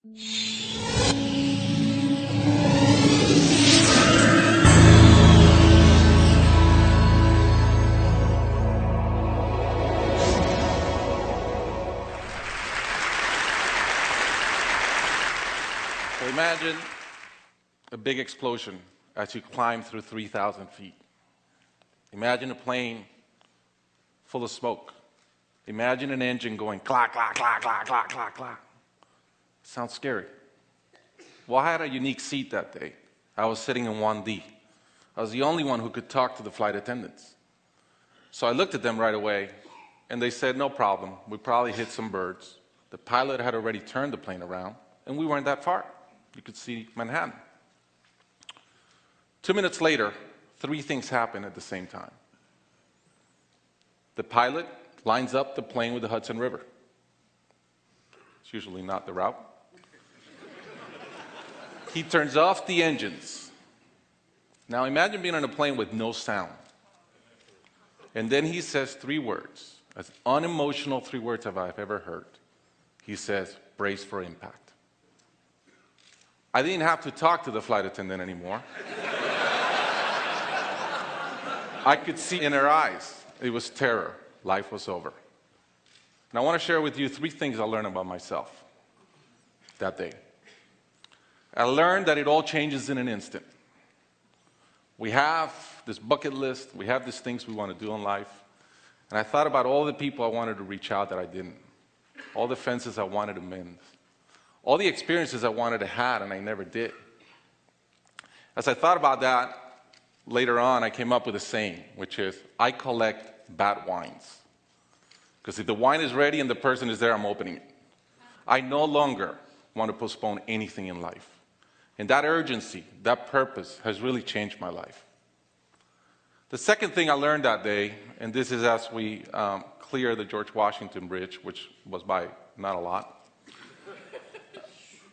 So imagine a big explosion as you climb through 3,000 feet. Imagine a plane full of smoke. Imagine an engine going clack, clack, clack, clack, clack, clack, clack. Sounds scary. Well, I had a unique seat that day. I was sitting in 1D. I was the only one who could talk to the flight attendants. So I looked at them right away, and they said, no problem. We probably hit some birds. The pilot had already turned the plane around, and we weren't that far. You could see Manhattan. 2 minutes later, 3 things happen at the same time. The pilot lines up the plane with the Hudson River. It's usually not the route. He turns off the engines. Now imagine being on a plane with no sound. And then he says 3 words, as unemotional 3 words as I've ever heard. He says, brace for impact. I didn't have to talk to the flight attendant anymore. I could see in her eyes, it was terror. Life was over. And I want to share with you 3 things I learned about myself that day. I learned that it all changes in an instant. We have this bucket list, we have these things we want to do in life, and I thought about all the people I wanted to reach out that I didn't, all the fences I wanted to mend, all the experiences I wanted to have and I never did. As I thought about that, later on I came up with a saying, which is, I collect bad wines. Because if the wine is ready and the person is there, I'm opening it. I no longer want to postpone anything in life. And that urgency, that purpose has really changed my life. The second thing I learned that day, and this is as we clear the George Washington Bridge, which was by not a lot,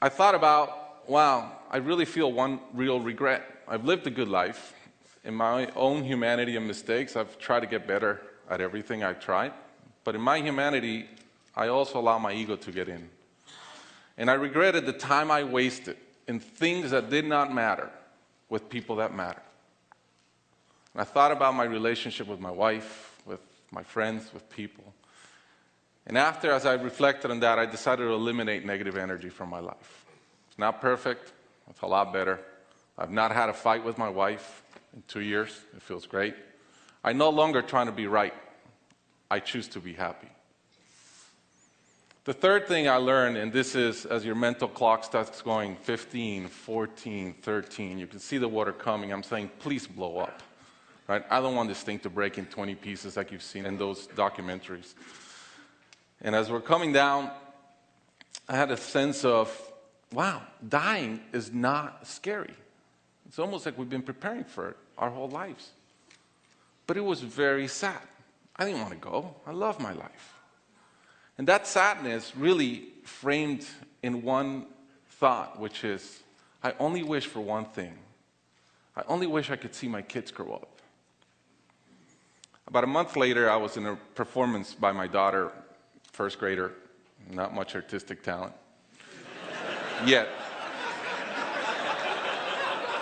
I thought about, wow, I really feel one real regret. I've lived a good life. In my own humanity and mistakes, I've tried to get better at everything I've tried. But in my humanity, I also allow my ego to get in. And I regretted the time I wasted in things that did not matter with people that matter. And I thought about my relationship with my wife, with my friends, with people. And after, as I reflected on that, I decided to eliminate negative energy from my life. It's not perfect. It's a lot better. I've not had a fight with my wife in 2 years. It feels great. I'm no longer trying to be right. I choose to be happy. The third thing I learned, and this is as your mental clock starts going 15, 14, 13, you can see the water coming. I'm saying, please blow up. Right? I don't want this thing to break in 20 pieces like you've seen in those documentaries. And as we're coming down, I had a sense of, wow, dying is not scary. It's almost like we've been preparing for it our whole lives. But it was very sad. I didn't want to go. I love my life. And that sadness really framed in one thought, which is, I only wish for one thing. I only wish I could see my kids grow up. About a month later, I was in a performance by my daughter, first grader, not much artistic talent, yet.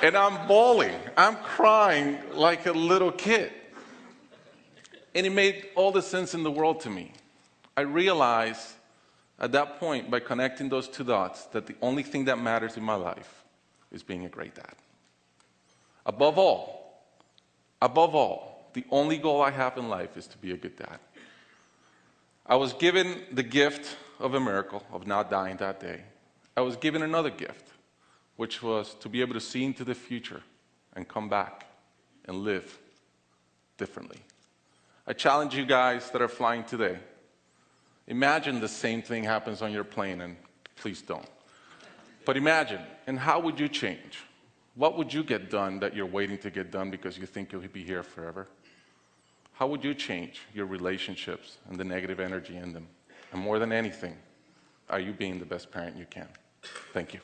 And I'm bawling, I'm crying like a little kid. And it made all the sense in the world to me. I realized at that point, by connecting those 2 dots, that the only thing that matters in my life is being a great dad. Above all, the only goal I have in life is to be a good dad. I was given the gift of a miracle, of not dying that day. I was given another gift, which was to be able to see into the future and come back and live differently. I challenge you guys that are flying today. Imagine the same thing happens on your plane, and please don't. But imagine, and how would you change? What would you get done that you're waiting to get done because you think you'll be here forever? How would you change your relationships and the negative energy in them? And more than anything, are you being the best parent you can? Thank you.